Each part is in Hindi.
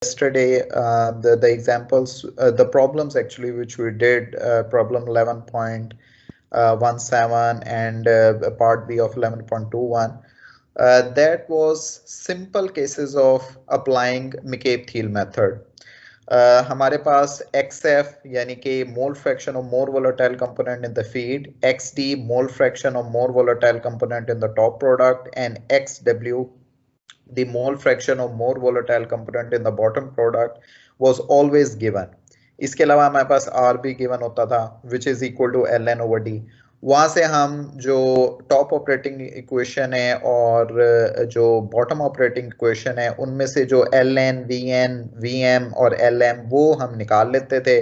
yesterday, the examples, the problems actually which we did, problem 11.17 and part B of 11.21, that was simple cases of applying McCabe-Thiele method. हमारे पास XF यानी कि mole fraction of more volatile component in the feed, XD mole fraction of more volatile component in the top product and XW the mole fraction of more volatile component in the bottom product was always given. इसके अलावा हमारे पास R भी given होता था which is equal to ln over d. वहां से हम जो टॉप ऑपरेटिंग इक्वेशन है और जो बॉटम ऑपरेटिंग इक्वेशन है उनमें से जो ln, vn, vm और lm वो हम निकाल लेते थे,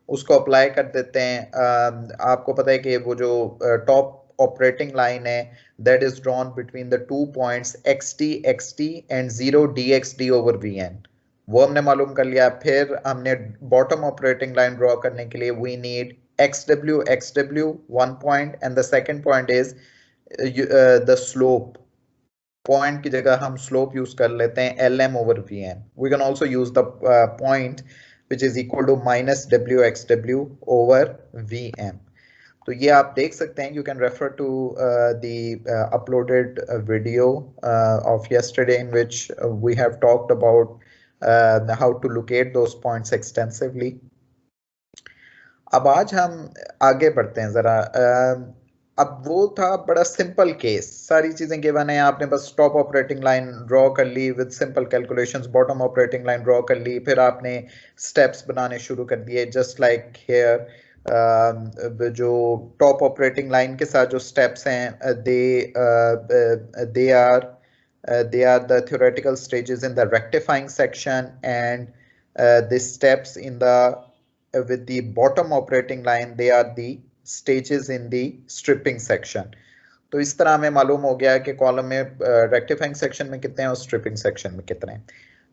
उसको अप्लाई कर देते हैं. आपको पता है कि वो जो टॉप operating line है that is drawn between the 2 points xt and 0 dxd over vn, वो हमने मालूम कर लिया. फिर हमने bottom operating line draw करने के लिए we need xw 1 point and the second point is the slope. point की जगह हम slope use कर लेते हैं lm over vn. We can also use the point which is equal to minus wxw over vm. तो ये आप देख सकते हैं. You can refer to the uploaded video of yesterday in which we have talked about how to locate those points extensively. अब आज हम आगे बढ़ते हैं जरा. अब वो था बड़ा सिंपल केस, सारी चीजें गिवन है, आपने बस टॉप ऑपरेटिंग लाइन ड्रॉ कर ली with simple calculations, bottom operating line draw कर ली, फिर आपने स्टेप्स बनाने शुरू कर दिए जस्ट लाइक हियर. जो टॉप ऑपरेटिंग लाइन के साथ जो स्टेप्स हैं they are the theoretical stages in the rectifying section and the steps in the with the bottom operating line they are the stages in the stripping section. तो इस तरह हमें मालूम हो गया कि कॉलम में रेक्टिफाइंग सेक्शन में कितने हैं और स्ट्रिपिंग सेक्शन में कितने हैं.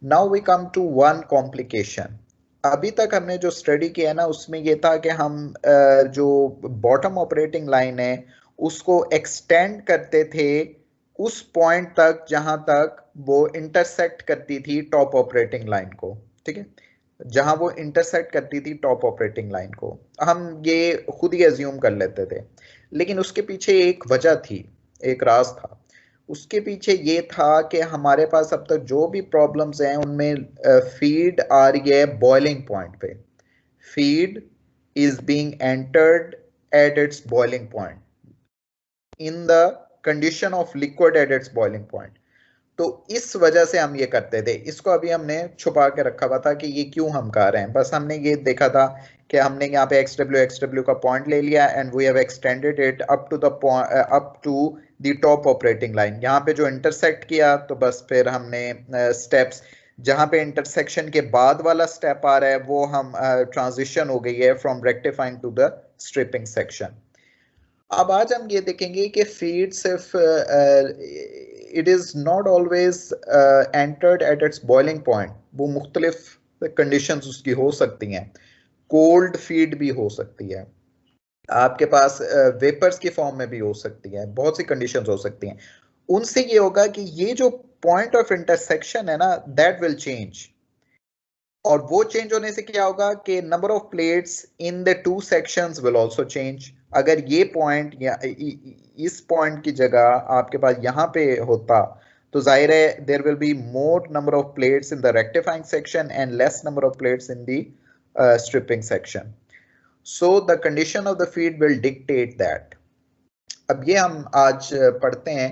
Now we come to one complication. अभी तक हमने जो स्टडी किया ना उसमें ये था कि हम जो बॉटम ऑपरेटिंग लाइन है उसको एक्सटेंड करते थे उस पॉइंट तक जहां तक वो इंटरसेक्ट करती थी टॉप ऑपरेटिंग लाइन को. ठीक है, जहां वो इंटरसेक्ट करती थी टॉप ऑपरेटिंग लाइन को हम ये खुद ही एज्यूम कर लेते थे, लेकिन उसके पीछे एक वजह थी, एक राज था. उसके पीछे ये था कि हमारे पास अब तक जो भी प्रॉब्लम्स हैं उनमें फीड आ रही है बॉइलिंग पॉइंट पे. Feed is being entered at its boiling point in the condition of liquid at its boiling point. तो इस वजह से हम ये करते थे. इसको अभी हमने छुपा के रखा हुआ था कि ये क्यों हम कर रहे हैं. बस हमने ये देखा था कि हमने यहाँ पे xw का पॉइंट ले लिया and we have extended it up to the top operating line. यहाँ पे जो इंटरसेक्ट किया तो बस फिर हमने स्टेप्स जहाँ पे इंटरसेक्शन के बाद वाला स्टेप आ रहा है वो हम ट्रांजिशन हो गई है from rectifying to the stripping section. अब आज हम ये देखेंगे कि फीड सिर्फ it is not always entered at its boiling point. वो मुख्तलिफ कंडीशंस उसकी हो सकती हैं. कोल्ड फीड भी हो सकती है, आपके पास वेपर्स की फॉर्म में भी हो सकती है, बहुत सी कंडीशंस हो सकती हैं. उनसे ये होगा कि ये जो पॉइंट ऑफ इंटरसेक्शन है ना दैट विल चेंज. और वो चेंज होने से क्या होगा कि number of plates in the two sections will also change. अगर ये पॉइंट या इस पॉइंट की जगह आपके पास यहाँ पे होता तो जाहिर है there will be more number of plates in the rectifying section and less number of plates in the stripping section. So the condition of the feed will dictate that. अब ये हम आज पढ़ते हैं.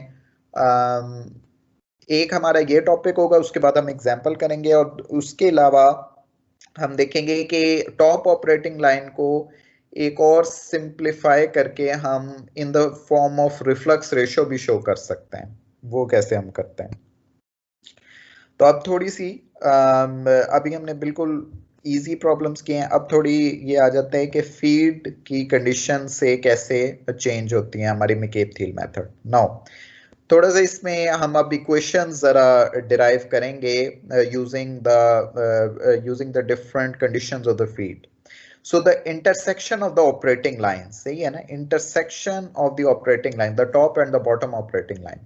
एक हमारा ये टॉपिक होगा, उसके बाद हम एग्जाम्पल करेंगे और उसके अलावा हम देखेंगे कि टॉप ऑपरेटिंग लाइन को एक और सिंप्लीफाई करके हम इन the form of reflux ratio भी शो कर सकते हैं. वो कैसे हम करते हैं. तो अब थोड़ी सी अभी हमने बिल्कुल इजी प्रॉब्लम्स किए हैं. अब थोड़ी ये आ जाता है कि फीड की कंडीशन से कैसे चेंज होती हैं हमारी McCabe-Thiele मेथड. नाउ थोड़ा सा इसमें हम अब इक्वेशंस जरा डिराइव करेंगे using the different conditions of the feed. So the intersection of the operating line, सही है ना, intersection of the operating line, the top and the bottom operating line.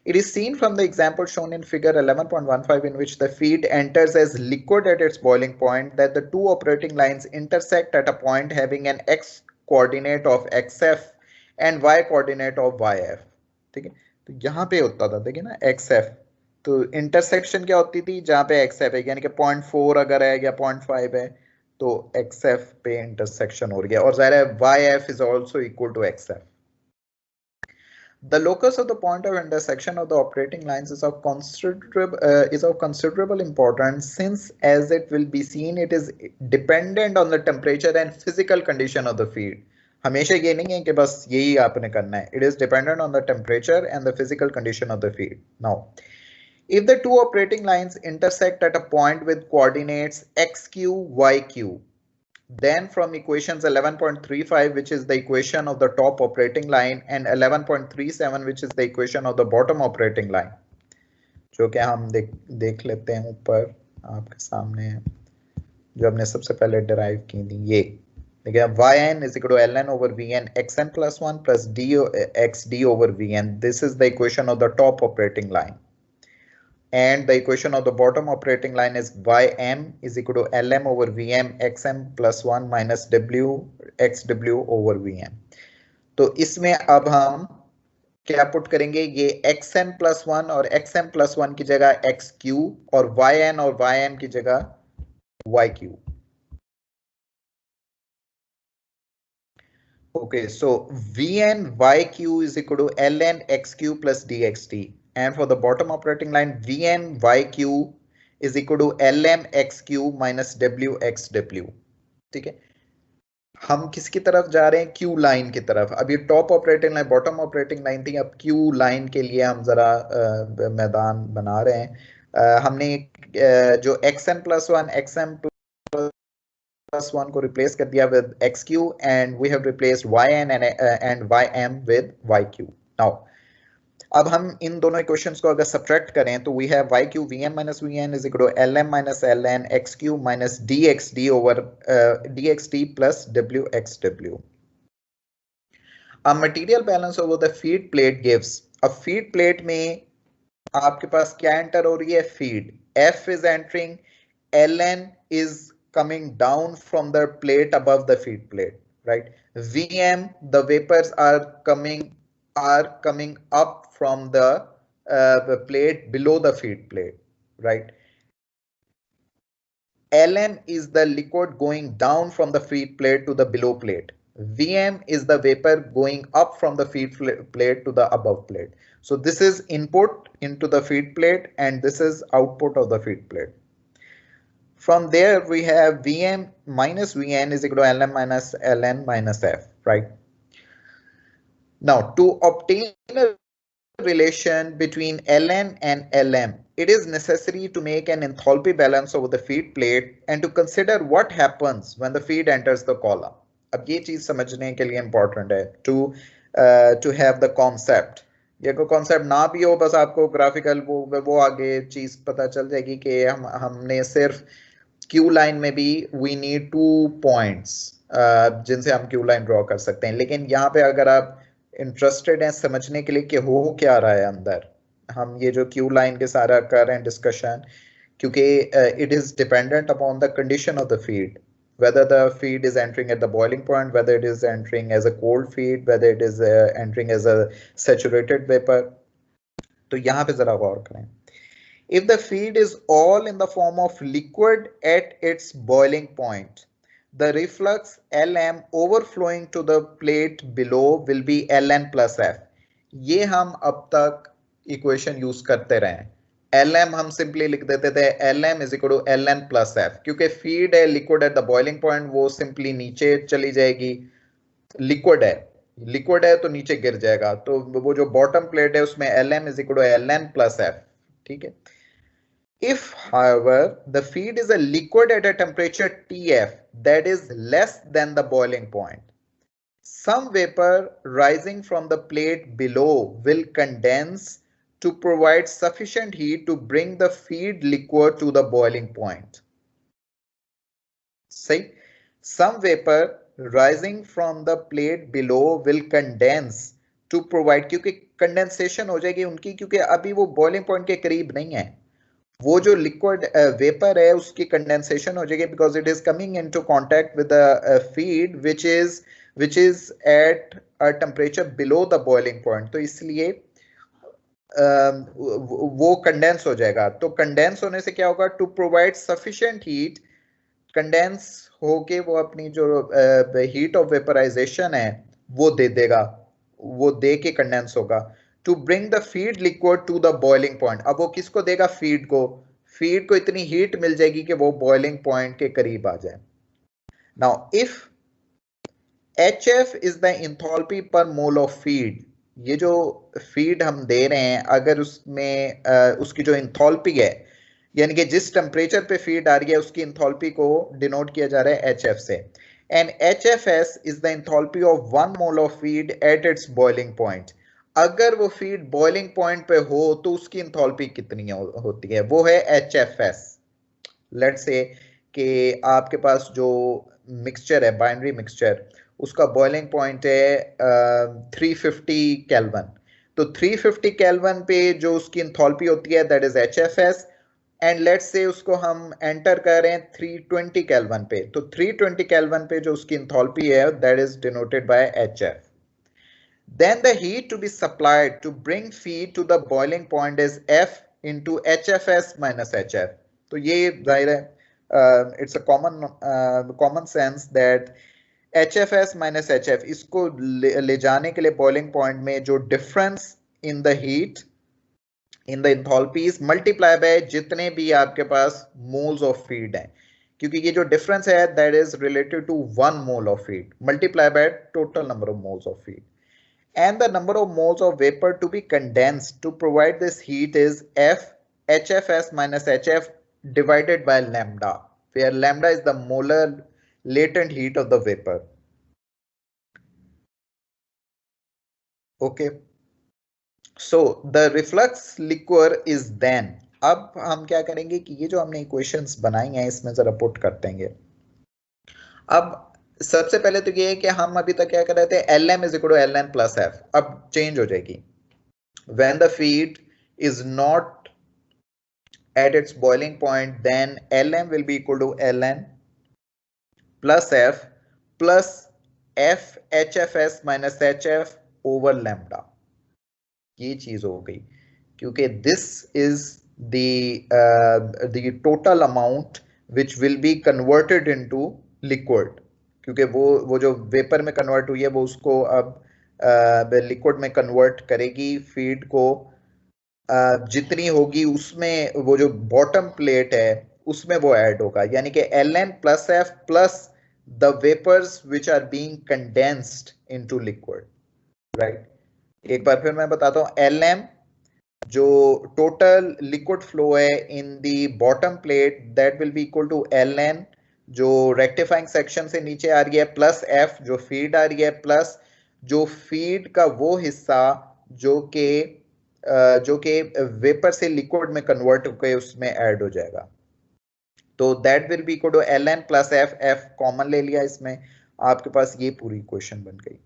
It is seen from the example shown in figure 11.15 in which the feed enters as liquid at its boiling point that the two operating lines intersect at a point having an x coordinate of xf and y coordinate of yf. ठीक है, तो यहाँ पे होता था देखिए ना xf, तो इंटरसेक्शन क्या होती थी जहाँ पे xf है यानी कि 0.4 अगर है या 0.5 है तो xf पे इंटरसेक्शन हो गया और ज़ाहिर है yf is also equal to xf. The locus of the point of intersection of the operating lines is of considerable importance since, as it will be seen, it is dependent on the temperature and physical condition of the feed. हमेशा ये नहीं है कि बस यही आपने करना है. It is dependent on the temperature and the physical condition of the feed. Now, if the two operating lines intersect at a point with coordinates xq, yq, then from equations 11.35, which is the equation of the top operating line, and 11.37, which is the equation of the bottom operating line, जो कि हम देख लेते हैं ऊपर आपके सामने जो हमने सबसे पहले डिराइव की थी. ये देखिए yn is equal to ln over vn xn plus 1 plus xd over vn. This is the equation of the top operating line. And the equation of the bottom operating line is ym is equal to lm over vm xm plus 1 minus w xw over vm. तो इसमें अब हम क्या पुट करेंगे, ये xn plus 1 और xm plus 1 की जगह xq और yn की जगह yq. Okay, so vn yq is equal to ln xq plus dxt. And for the bottom operating line, vn yq is equal to lm xq minus w xw. ठीक है, हम किसकी तरफ जा रहे हैं, क्यू लाइन की तरफ. अब ये top operating line bottom operating line थी, अब क्यू लाइन के लिए हम जरा मैदान बना रहे हैं. हमने जो xn plus 1 xm plus 1 को रिप्लेस कर दिया with xq and we have replaced yn and ym with yq. Now अब हम इन दोनों इक्वेशंस को अगर सब्ट्रैक्ट करें तो we have yq vm minus vn is equal to lm minus ln xq minus dxd over dxd plus wxw. A material balance over the feed plate gives, अब feed plate में आपके पास क्या एंटर हो रही है, feed. F is entering, ln is coming down from the plate above the feed plate, right? Vm, the vapors are coming up from the plate below the feed plate, right? ln is the liquid going down from the feed plate to the below plate. Vm is the vapor going up from the feed plate to the above plate. So this is input into the feed plate and this is output of the feed plate. From there we have Vm minus Vn is equal to Lm minus Ln minus F, right? Now to obtain a relation between Ln and Lm, it is necessary to make an enthalpy balance over the feed plate and to consider what happens when the feed enters the column. अब ये चीज समझने के लिए important है to have the concept. ये कोई कॉन्सेप्ट ना भी हो, बस आपको ग्राफिकल वो आगे चीज पता चल जाएगी कि हमने सिर्फ क्यू लाइन में भी वी नीड 2 पॉइंट्स जिनसे हम क्यू लाइन ड्रॉ कर सकते हैं. लेकिन यहाँ पे अगर आप इंटरेस्टेड हैं समझने के लिए कि हो क्या रहा है अंदर, हम ये जो क्यू लाइन के सारा कर रहे हैं डिस्कशन, क्योंकि it is dependent upon the condition of the feed, whether the feed is entering at the boiling point, whether it is entering as a cold feed, whether it is entering as a saturated vapor. तो यहाँ पे जरा गौर करें. If the feed is all in the form of liquid at its boiling point, the reflux Lm overflowing to the plate below will be Ln plus F. ये हम अब तक इक्वेशन यूज करते रहे. Lm हम सिंपली लिख देते थे Lm is equal to Ln plus F, क्योंकि फीड है liquid at the boiling point, वो सिंपली नीचे चली जाएगी. लिक्विड है तो नीचे गिर जाएगा, तो वो जो बॉटम प्लेट है उसमें Lm is equal to Ln plus F. ठीक है. If, however, the feed is a liquid at a temperature Tf that is less than the boiling point, some vapor rising from the plate below will condense to provide sufficient heat to bring the feed liquid to the boiling point. See, some vapor rising from the plate below will condense to provide, क्योंकि कंडेंसेशन हो जाएगी उनकी, क्योंकि अभी वो बॉइलिंग पॉइंट के करीब नहीं है। वो जो लिक्विड वेपर है उसकी कंडेंसेशन हो जाएगी because it is coming into contact with the feed which is at a temperature below the boiling point, तो इसलिए वो कंडेंस हो जाएगा। तो कंडेंस होने से क्या होगा, to provide sufficient heat, condense होके वो अपनी जो हीट ऑफ वेपराइजेशन है वो दे देगा, वो दे के कंडेंस होगा। To bring the feed liquid to the boiling point, अब वो किसको देगा, फीड को। फीड को इतनी हीट मिल जाएगी कि वो बॉइलिंग पॉइंट के करीब आ जाए। Now if HF is the enthalpy पर मोल ऑफ फीड, ये जो फीड हम दे रहे हैं अगर उसमें उसकी जो इंथॉल्पी है, यानी कि जिस टेम्परेचर पे फीड आ रही है उसकी इंथॉल्पी को डिनोट किया जा रहा है HF से। And HFS is the enthalpy of 1 mole of feed eight its boiling point. अगर वो फीड बॉइलिंग पॉइंट पे हो तो उसकी इंथॉल्पी कितनी होती है, वो है HFS। लेट्स से कि आपके पास जो मिक्सचर है, बाइनरी मिक्सचर, उसका बॉइलिंग पॉइंट है 350 केल्विन। तो 350 केल्विन पे जो उसकी इंथॉल्पी होती है that is HFS, and let's say उसको हम एंटर कर रहे हैं 320 केल्विन पे, तो 320 केल्विन पे जो उसकी इंथॉल्पी है that is denoted by HF। Then the heat to be supplied to bring feed to the boiling point is F into HFS minus HF. तो ये जाहिर है it's a common sense that HFS minus HF, इसको ले जाने के लिए बॉइलिंग पॉइंट में जो difference in the heat in the enthalpies multiply by जितने भी आपके पास मोल्स ऑफ फीड हैं, क्योंकि ये जो डिफरेंस है that is related to 1 mole of feed multiply by total number of moles of feed, and the number of moles of vapor to be condensed to provide this heat is F HFS minus HF divided by lambda, where lambda is the molar latent heat of the vapor. Okay, so the reflux liquor is then, अब हम क्या करेंगे कि ये जो हमने इक्वेशंस बनाई हैं इसमें जरा पुट कर देंगे। अब सबसे पहले तो ये है कि हम अभी तक क्या कर रहे थे, Lm is equal to Ln plus F, अब चेंज हो जाएगी। When the feed is not at its boiling point, then Lm will be equal to Ln plus F plus F HFS minus HF over lambda। ये चीज हो गई, क्योंकि this is the total amount which will be converted into liquid, क्योंकि वो जो वेपर में कन्वर्ट हुई है वो उसको अब लिक्विड में कन्वर्ट करेगी। फीड को जितनी होगी उसमें वो जो बॉटम प्लेट है उसमें वो ऐड होगा, यानी कि Ln plus F plus the vapors which are being condensed into liquid, right? एक बार फिर मैं बताता हूँ, Lm जो टोटल लिक्विड फ्लो है in the bottom plate that will be equal to Ln जो रेक्टिफाइंग सेक्शन से नीचे आ रही है प्लस F जो फीड आ रही है प्लस जो फीड का वो हिस्सा जो कि वेपर से लिक्विड में कन्वर्ट होकर उसमें ऐड हो जाएगा। तो that will be equal to Ln plus F, F common ले लिया इसमें, आपके पास ये पूरी इक्वेशन बन गई।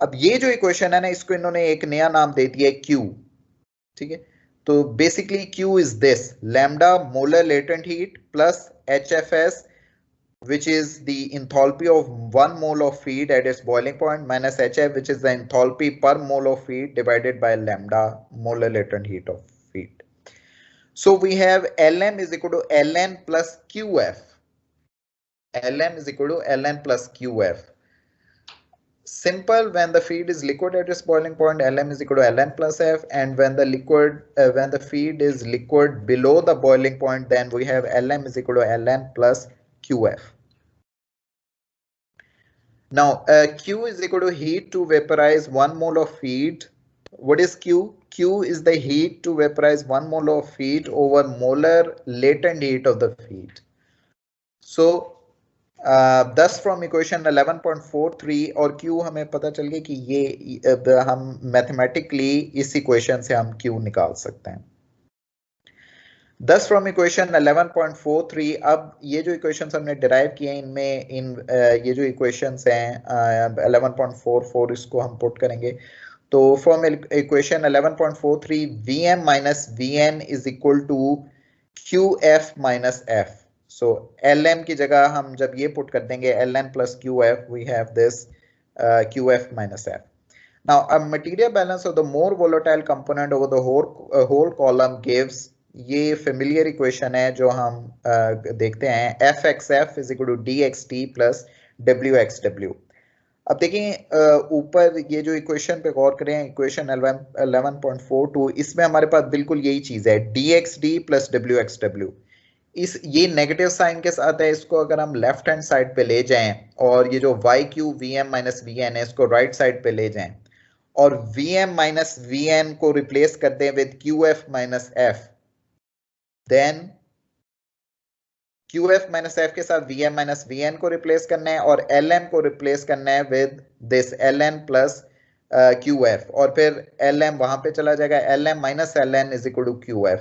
अब ये जो इक्वेशन है ना इसको इन्होंने एक नया नाम दे दिया है Q, ठीक है। तो basically Q is this, lambda molar latent heat plus HFS which is the enthalpy of 1 mole of feed at its boiling point minus HF which is the enthalpy per mole of feed divided by lambda molar latent heat of feed. So we have Lm is equal to Ln plus QF. Lm is equal to Ln plus QF. Simple, when the feed is liquid at its boiling point, Lm is equal to Ln plus F, and when the feed is liquid below the boiling point, then we have Lm is equal to Ln plus QF. Now, Q is equal to heat to vaporize 1 mole of feed. What is Q? Q is the heat to vaporize 1 mole of feed over molar latent heat of the feed. So, thus from equation 11.43 और Q हमें पता चल गया कि ये हम मैथमेटिकली इस इक्वेशन से हम Q निकाल सकते हैं। Thus from equation 11.43, अब ये जो इक्वेशंस हमने डिराइव किए हैं इनमें ये जो इक्वेशंस हैं 11.44 इसको हम पुट करेंगे तो from equation 11.43 Vm minus Vn is equal to QF minus F. So Lm की जगह हम जब ये पुट कर देंगे Ln plus QF, we have this QF minus F. Now a material balance of the more volatile component over the whole column gives, ये familiar equation है जो हम देखते हैं, Fxf is equal to dxt plus Wxw. अब देखें ऊपर ये जो इक्वेशन पे गौर करें, इक्वेशन 11.42, इसमें हमारे पास बिल्कुल यही चीज है, dxd प्लस wxw. इस ये नेगेटिव साइन के साथ है, इसको अगर हम लेफ्ट हैंड साइड पे ले जाएं और ये जो yq vm माइनस vn है इसको राइट साइड पे ले जाएं और vm माइनस vn को रिप्लेस कर दें with qf minus f, then QF minus F के साथ VM माइनस VN को रिप्लेस करना है और LM को रिप्लेस करना है with this LN plus QF और फिर LM वहां पे चला जाएगा, LM minus LN is equal to QF.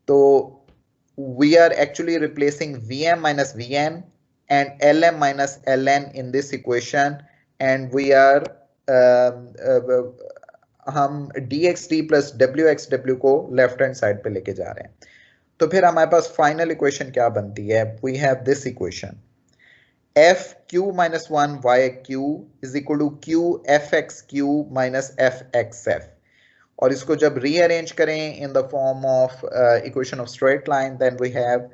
तो we are actually replacing VM minus VN and LM minus LN in this equation and we are हम DXD plus WXW को लेफ्ट हैंड साइड पे लेके जा रहे हैं. तो फिर हमारे पास फाइनल इक्वेशन क्या बनती है, we have this equation, F Q minus 1 Y Q is equal to Q F X Q minus F X F. और इसको जब रीअरेंज करें in the form of equation of straight line, then we have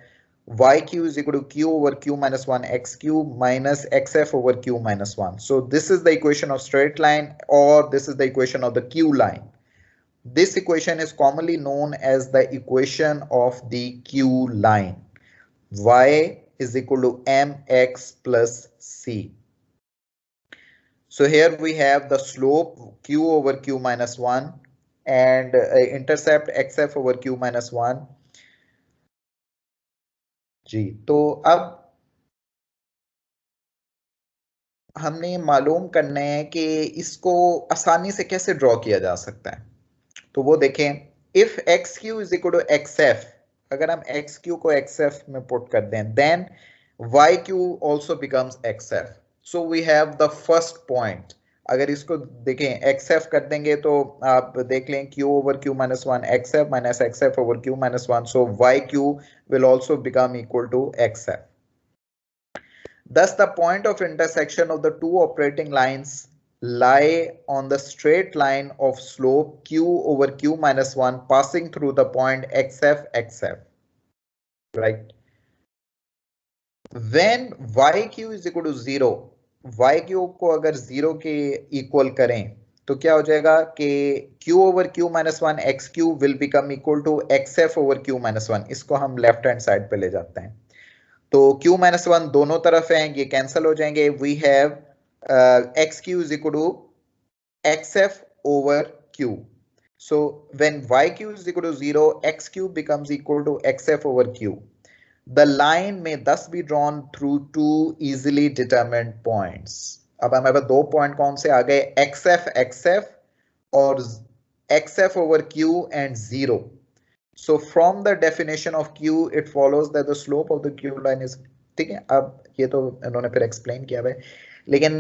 Y Q is equal to Q over Q minus 1 X Q minus X F over Q minus 1. So this is the equation of straight line और this is the equation of the Q line. This equation is commonly known as the equation of the Q line. Y is equal to mx plus c. So here we have the slope q over q minus 1 and intercept xf over q minus 1. जी, तो अब हमने मालूम करना है कि इसको आसानी से कैसे ड्रॉ किया जा सकता है. तो वो देखें, if X Q is equal to X F, अगर हम एक्स क्यू को एक्स एफ में पुट कर दें, then Y Q also becomes X F. So we have the first point. अगर इसको देखें एक्स एफ कर देंगे तो आप देख लें Q over Q minus 1 X F minus X F over Q minus 1. So Y Q will also become equal to X F. Thus the point of intersection of the two operating lines lie on the straight line of slope q over q minus 1 passing through the point xf xf, right? When yq is equal to 0, yq को अगर 0 के इक्वल करें तो क्या हो जाएगा कि q over q minus 1 xq will become equal to xf over q minus 1. इसको हम लेफ्ट हैंड साइड पे ले जाते हैं तो q minus 1 दोनों तरफ हैं, ये कैंसिल हो जाएंगे. We have xq is equal to xf over q. So when yq is equal to 0, xq becomes equal to xf over q. The line may thus be drawn through two easily determined points. अब हमारे पास दो पॉइंट कौन से आ गए, xf और xf over q and 0. So from the definition of q it follows that the slope of the q line is, ठीक है. अब ये तो इन्होंने फिर एक्सप्लेन किया है, लेकिन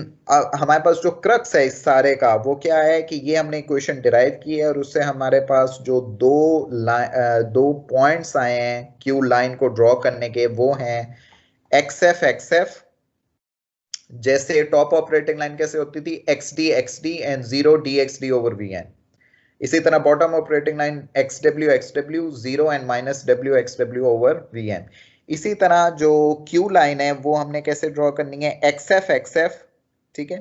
हमारे पास जो क्रक्स है इस सारे का वो क्या है कि ये हमने इक्वेशन डिराइव की है और उससे हमारे पास जो दो पॉइंट्स आए हैं क्यू लाइन को ड्रॉ करने के, वो हैं एक्सएफ एक्सएफ, जैसे टॉप ऑपरेटिंग लाइन कैसे होती थी XD XD and 0 dxd over vn. इसी तरह bottom operating line xw xw 0 and minus w xw over vn. इसी तरह जो Q लाइन है वो हमने कैसे ड्रॉ करनी है, XF XF, ठीक है,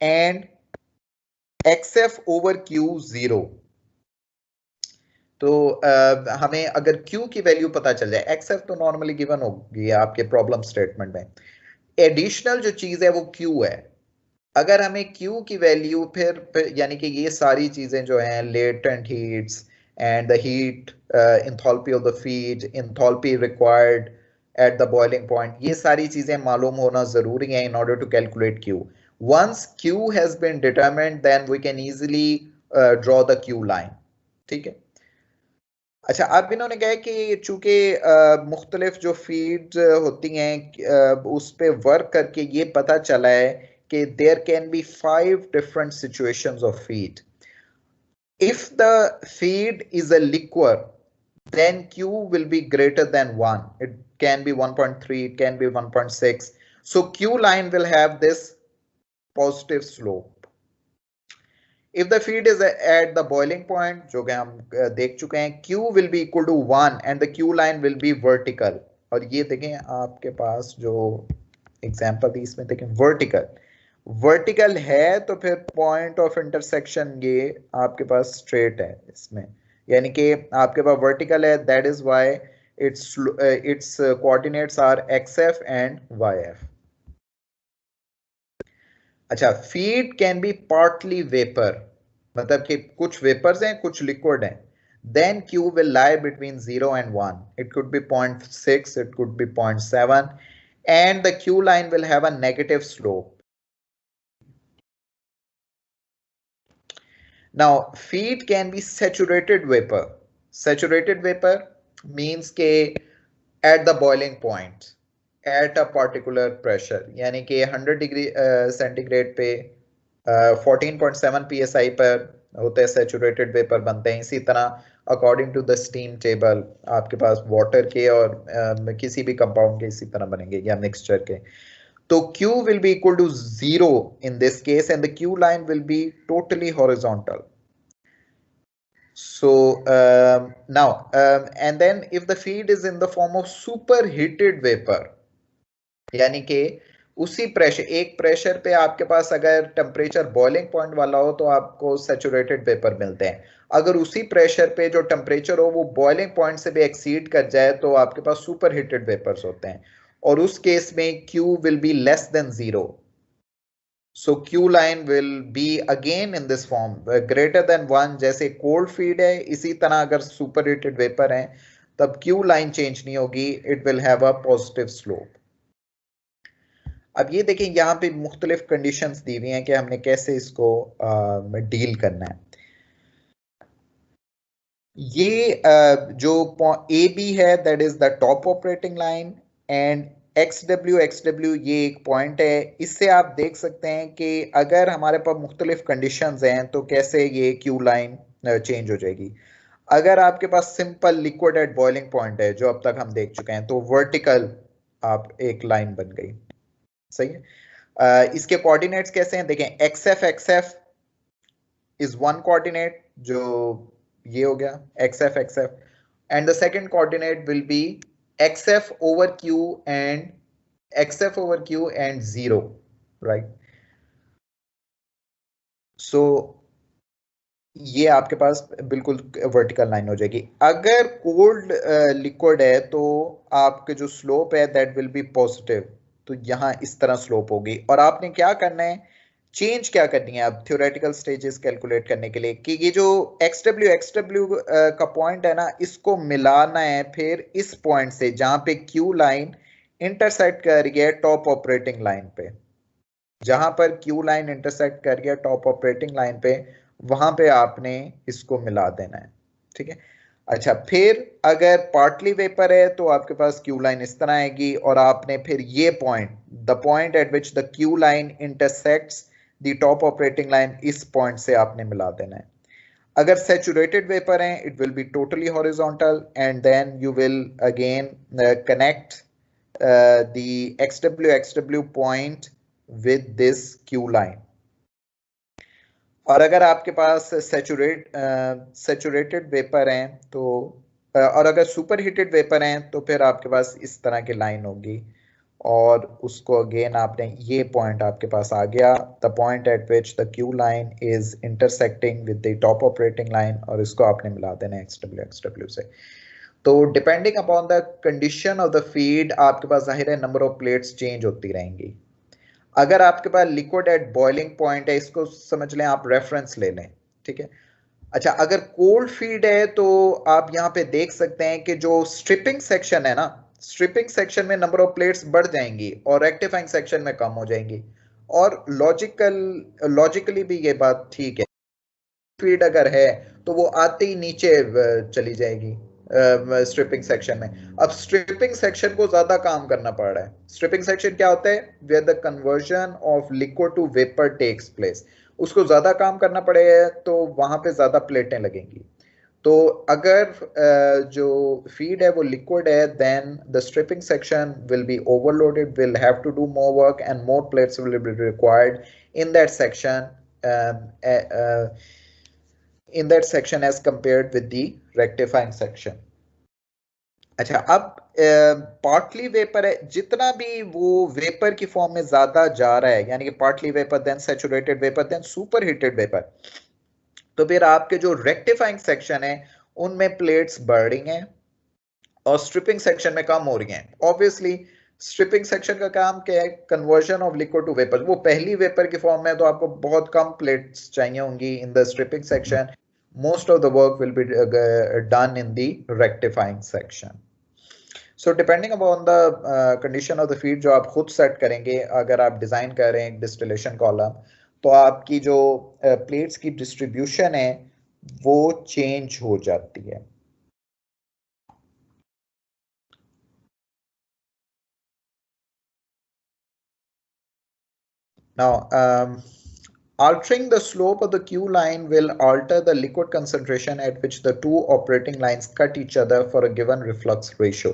एंड XF ओवर Q 0. तो हमें अगर Q की वैल्यू पता चल जाए, XF तो नॉर्मली गिवन होगी आपके प्रॉब्लम स्टेटमेंट में, एडिशनल जो चीज है वो Q है. अगर हमें Q की वैल्यू फिर यानी कि ये सारी चीजें जो हैं latent heats and the heat enthalpy of the feed, enthalpy required at the boiling point, ये सारी चीजें मालूम होना जरूरी है in order to calculate Q. Once Q has been determined, then we can easily draw the Q line. ठीक है. अच्छा, अब इन्होंने कहा कि चूंकि मुख्तलिफ जो फीड होती हैं उस पे वर्क करके ये पता चला है कि there can be 5 different situations of feed. If the feed is a liquor, then Q will be greater than 1. It can be 1.3, it can be 1.6. So Q line will have this positive slope. If the feed is at the boiling point, जो कि हम देख चुके हैं, Q will be equal to 1 and the Q line will be vertical. और ये देखें आपके पास जो एग्जाम्पल थी इसमें देखें वर्टिकल है तो फिर पॉइंट ऑफ इंटरसेक्शन ये आपके पास स्ट्रेट है इसमें, यानी कि आपके पास वर्टिकल है, that is why its coordinates are xf and yf. अच्छा, feed can be partly vapour, मतलब कि कुछ वेपर्स हैं कुछ लिक्विड हैं. Then Q will lie between 0 and 1. It could be 0.6, it could be 0.7, and the Q line will have a negative slope. Now, feed can be saturated vapor. Saturated vapor means के at the boiling point, at a particular pressure, यानी कि 100 डिग्री सेंटीग्रेड पे 14.7 psi पर होते हैं सैचुरेटेड वेपर बनते हैं. इसी तरह according to the steam table आपके पास वाटर के और किसी भी कंपाउंड के इसी तरह बनेंगे या मिक्सचर के. तो Q will be equal to 0 in this case and the Q line will be totally horizontal. So now and then if the feed is in the form of superheated vapor, यानी कि उसी प्रेशर, एक प्रेशर पे आपके पास अगर टेम्परेचर बॉइलिंग पॉइंट वाला हो तो आपको सैचुरेटेड वेपर मिलते हैं. अगर उसी प्रेशर पे जो टेम्परेचर हो वो बॉइलिंग पॉइंट से भी एक्सीड कर जाए तो आपके पास सुपर हीटेड वेपर्स होते हैं, और उस केस में Q will be less than 0. So Q line will be again in this form greater than 1. जैसे कोल्ड फीड है इसी तरह अगर सुपर हीटेड वेपर है तब Q line चेंज नहीं होगी, it will have a positive slope. अब ये देखें यहाँ पे मुख्तलिफ कंडीशंस दी हुई हैं कि हमने कैसे इसको डील करना है. ये जो ए बी है that is the top operating line and XW ये एक पॉइंट है. इससे आप देख सकते हैं कि अगर हमारे पास मुख्तलिफ कंडीशंस हैं तो कैसे ये क्यू लाइन चेंज हो जाएगी. अगर आपके पास simple liquid at boiling point है जो अब तक हम देख चुके हैं तो वर्टिकल आप एक लाइन बन गई, सही है. इसके कोऑर्डिनेट्स कैसे हैं देखें, XF इज वन कोऑर्डिनेट जो ये हो गया XF and the second coordinate will be XF over Q and 0, right? So ये आपके पास बिल्कुल वर्टिकल लाइन हो जाएगी. अगर कोल्ड लिक्विड है तो आपके जो स्लोप है दैट विल बी पॉजिटिव, तो यहाँ इस तरह स्लोप होगी. और आपने क्या करना है, चेंज क्या करनी है अब थ्योरेटिकल स्टेजेस कैलकुलेट करने के लिए कि ये जो XW का पॉइंट है ना इसको मिलाना है फिर इस पॉइंट से जहां पे Q लाइन इंटरसेक्ट कर रही है टॉप ऑपरेटिंग लाइन पे. जहां पर Q लाइन इंटरसेक्ट कर रही है टॉप ऑपरेटिंग लाइन पे वहां पे आपने इसको मिला देना है, ठीक है. अच्छा, फिर अगर पार्टली वेपर है तो आपके पास Q लाइन इस तरह आएगी और आपने फिर ये point, the point at which the Q line intersects the top operating line, इस पॉइंट से आपने मिला देना है. अगर सैचुरेटेड वेपर है it will be totally horizontal and then you will again connect the XW point with this Q line. और अगर आपके पास सैचुरेटेड वेपर हैं तो और अगर सुपर हीटेड वेपर हैं तो फिर आपके पास इस तरह की लाइन होगी और उसको अगेन आपने ये पॉइंट आपके पास आ गया, the point at which the Q line is intersecting with the top operating line, और इसको आपने मिला देना XW से. तो depending upon the condition of the feed आपके पास जाहिर है नंबर ऑफ प्लेट्स चेंज होती रहेंगी. अगर आपके पास लिक्विड एट बॉइलिंग पॉइंट है इसको समझ लें आप रेफरेंस ले लें, ठीक है. अच्छा, अगर कोल्ड फीड है तो आप यहाँ पे देख सकते हैं कि जो स्ट्रिपिंग सेक्शन है ना, स्ट्रिपिंग सेक्शन में नंबर ऑफ प्लेट्स बढ़ जाएंगी और रेक्टिफाइंग सेक्शन में कम हो जाएंगी. और लॉजिकली भी ये बात ठीक है, फीड अगर है तो वो आते ही नीचे चली जाएगी, स्ट्रिपिंग सेक्शन में। अब स्ट्रिपिंग सेक्शन को ज्यादा काम करना पड़ रहा है। स्ट्रिपिंग सेक्शन क्या होता है? Where the conversion of liquid to vapour takes place. उसको ज्यादा काम करना पड़ेगा तो वहां पे ज्यादा प्लेटें लगेंगी। तो अगर जो फीड है वो लिक्विड है, then the stripping section will be overloaded, will have to do more work and more plates will be required in that section in that section as compared with the rectifying section. अच्छा, अब पार्टली वेपर है, जितना भी वो वेपर की फॉर्म में ज्यादा जा रहा है, यानी कि partly vapour, then saturated vapour, then super heated vapour, तो फिर आपके जो रेक्टिफाइंग सेक्शन है उनमें प्लेट्स बढ़ रही हैं और स्ट्रिपिंग सेक्शन में कम हो रही हैं। ऑब्वियसली स्ट्रिपिंग सेक्शन का काम क्या है? Conversion of liquid to vapour. वो पहली वेपर की फॉर्म में तो आपको बहुत कम प्लेट्स चाहिए होंगी in the stripping section. Most of the work will be done in the rectifying section. So depending upon the condition of the feed जो आप खुद सेट करेंगे, अगर आप डिजाइन कर रहे हैं डिस्टिलेशन कॉलम, तो आपकी जो प्लेट्स की डिस्ट्रीब्यूशन है वो चेंज हो जाती है। Now, altering the slope of the Q line will alter the liquid concentration at which the two operating lines cut each other for a given reflux ratio.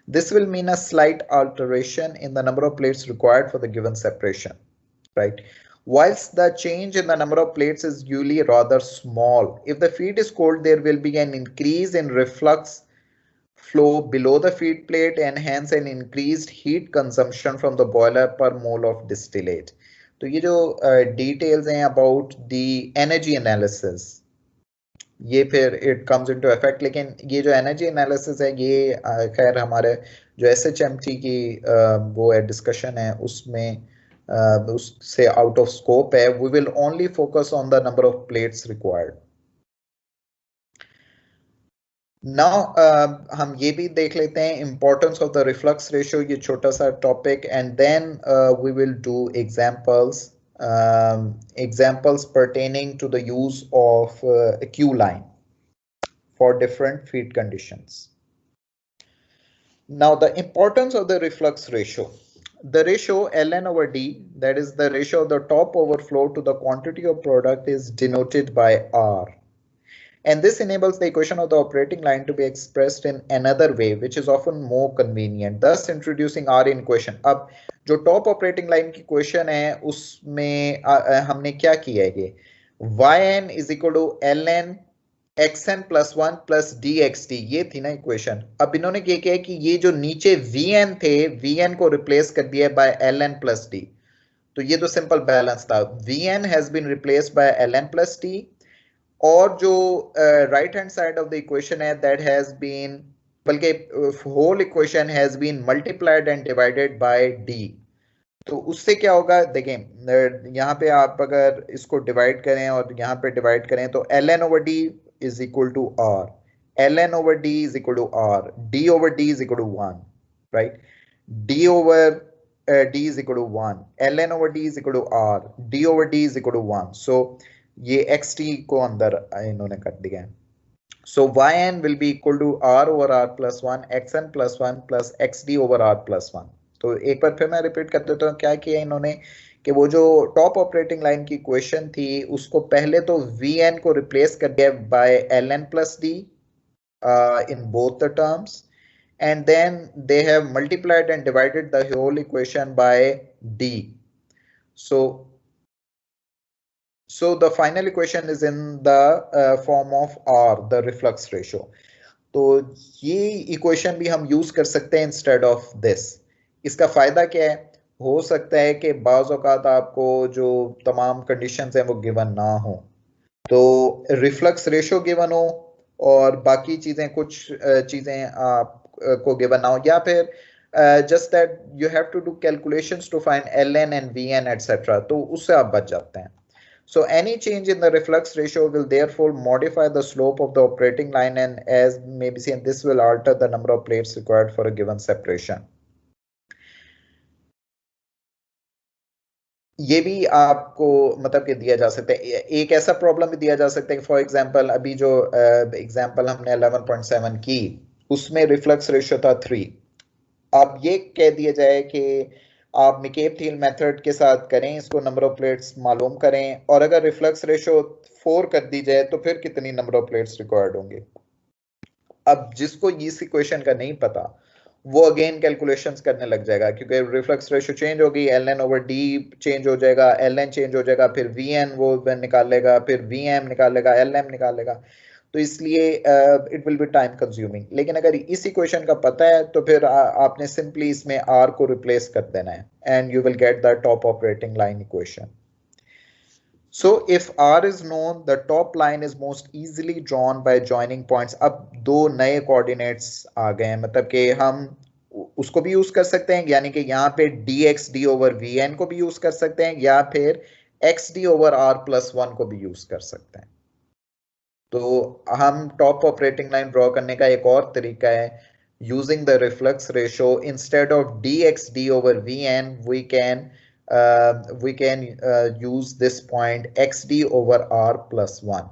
This will mean a slight alteration in the number of plates required for the given separation, right? Whilst the change in the number of plates is usually rather small, if the feed is cold, there will be an increase in reflux flow below the feed plate and hence an increased heat consumption from the boiler per mole of distillate. तो ये जो डिटेल्स हैं अबाउट द एनर्जी एनालिसिस, ये फिर इट कम्स इनटू इफेक्ट। लेकिन ये जो एनर्जी एनालिसिस है ये खैर हमारे जो SHMT की वो है डिस्कशन है उसमें उससे आउट ऑफ स्कोप है। We will only focus on the number of plates required. Now हम ये भी देख लेते हैं importance of the reflux ratio, ये छोटा सा topic, and then we will do examples pertaining to the use of a Q line for different feed conditions. Now, the importance of the reflux ratio. The ratio ln over d, that is the ratio of the top overflow to the quantity of product, is denoted by R. And this enables the equation of the operating line to be expressed in another way, which is often more convenient, thus introducing R in equation. अब जो टॉप ऑपरेटिंग लाइन की क्वेश्चन है उसमें हमने क्या किया है, ये yn is equal to ln xn plus 1 plus dxt, ये थी ना इक्वेशन। अब इन्होंने क्या किया कि ये जो नीचे vn थे, vn को रिप्लेस कर दिया by ln plus d। तो ये तो सिंपल बैलेंस था, vn has been replaced by ln plus d, और जो right hand side of the equation है दैट हैज बीन, बल्कि whole equation has been multiplied and divided by D. तो उससे क्या होगा, देखें यहाँ पे आप अगर इसको डिवाइड करें और यहाँ पे डिवाइड करें तो ln over d is equal to r, ln over d is equal to r, d over d is equal to 1, right? d over d is equal to 1, ln over d is equal to r, d over d is equal to 1। So ये xt को अंदर इन्होंने कर दिया है। So yn will be equal to r over r plus 1, xn plus 1 plus xd over r plus 1। तो एक बार फिर मैं रिपीट कर देता हूँ क्या किया इन्होंने कि वो जो टॉप ऑपरेटिंग लाइन की क्वेश्चन थी उसको पहले तो vn को रिप्लेस कर दिया by ln plus d in both the terms, and then they have multiplied and divided the whole equation by d. So the final equation is in the form of R, the reflux ratio. तो ये इक्वेशन भी हम यूज कर सकते हैं इंस्टेड ऑफ दिस। इसका फायदा क्या है? हो सकता है कि बाज़ औक़ात आपको जो तमाम कंडीशंस हैं वो गिवन ना हो, तो रिफ्लक्स रेशियो गिवन हो और बाकी चीजें कुछ चीजें आपको गिवन ना हो, या फिर just that you have to do calculations to find ln and vn etc, तो उससे आप बच जाते हैं। So any change in the reflux ratio will therefore modify the slope of the operating line, and as may be seen, this will alter the number of plates required for a given separation. ये भी आपको मतलब कि दिया जा सकता है। एक ऐसा प्रॉब्लम भी दिया जा सकता है कि फॉर एग्जांपल अभी जो एग्जांपल हमने 11.7 की, उसमें रिफ्लक्स रेशियो था 3। अब ये कह दिया जाए कि आप मिकेब थियल मेथड के साथ करें, इसको नंबर ऑफ प्लेट्स मालूम करें, और अगर रिफ्लक्स रेशियो 4 कर दी जाए तो फिर कितनी नंबर ऑफ प्लेट्स रिक्वायर्ड होंगे। अब जिसको इस इक्वेशन का नहीं पता वो अगेन कैलकुलेशंस करने लग जाएगा, क्योंकि रिफ्लक्स रेशियो चेंज होगी, L N over D change हो जाएगा, एल एन चेंज हो जाएगा, फिर वी एन वो निकालेगा, फिर वी एम निकालेगा, एल एम निकालेगा। तो इसलिए it will B time consuming. लेकिन अगर इस इक्वेशन का पता है तो फिर आपने सिंपली इसमें आर को रिप्लेस कर देना है and you will get the top operating line equation. So if R is known, the top line is most easily drawn by joining points. अब दो नए coordinates आ गए हैं, मतलब कि हम उसको भी यूज कर सकते हैं, यानी कि यहाँ पे dxd over vn को भी यूज कर सकते हैं, या फिर xd over r+1 को भी यूज कर सकते हैं. तो हम टॉप ऑपरेटिंग लाइन ड्रॉ करने का एक और तरीका है, using the reflux ratio, instead of dxd over vn we can use this point xd over r+1.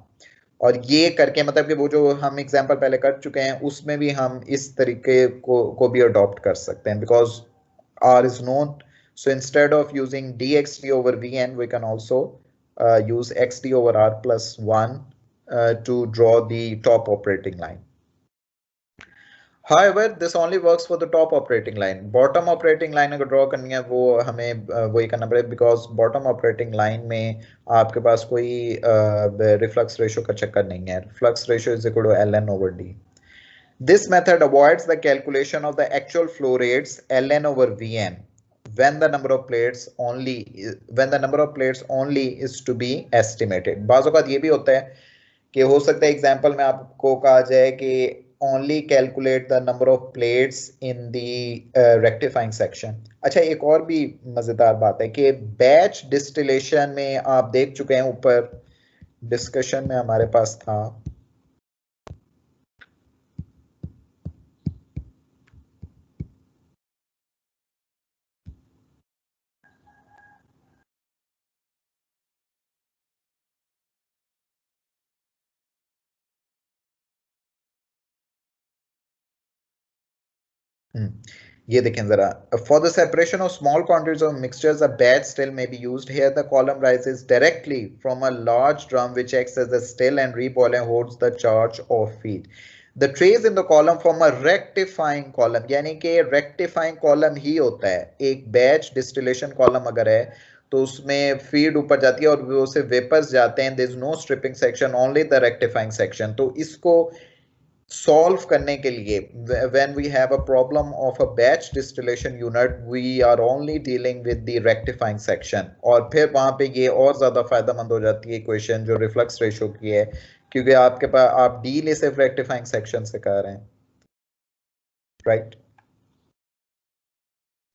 और ये करके मतलब कि वो जो हम एग्जांपल पहले कर चुके हैं उसमें भी हम इस तरीके को भी अडॉप्ट कर सकते हैं, because r is known. So instead of using dxd over vn we can also use xd over r+1 to draw the top operating line. However, this only works for the top operating line. Bottom operating line अगर draw करनी है वो हमें वही करना पड़ेगा, because bottom operating line में आपके पास कोई reflux ratio का चक्कर नहीं है. Reflux ratio is equal to ln over d. This method avoids the calculation of the actual flow rates ln over vn when the number of plates only is to be estimated. बाज़ औक़ात ये भी होता है कि हो सकता है एग्जाम्पल में आपको कहा जाए कि only calculate the number of plates in the rectifying section. अच्छा, एक और भी मजेदार बात है कि बैच डिस्टिलेशन में आप देख चुके हैं, ऊपर डिस्कशन में हमारे पास था ये देखें जरा. For the separation of small quantities of mixtures, a batch still may be used. Here the column rises directly from a large drum which acts as a still and reboil and holds the charge of feed. The trays in the column form a rectifying column, यानी कि rectifying column ही होता है. एक batch distillation column अगर है तो उसमें फीड ऊपर जाती है और वो से वेपर्स जाते हैं. There is no stripping section, only the rectifying section. तो इसको सॉल्व करने के लिए when we have a problem of a batch distillation unit we are only dealing with the rectifying section, और फिर वहां पे ये और ज्यादा फायदेमंद हो जाती है इक्वेशन जो रिफ्लक्स रेशियो की है, क्योंकि आपके पास आप डील सिर्फ रेक्टिफाइंग सेक्शन से कर रहे हैं, राइट.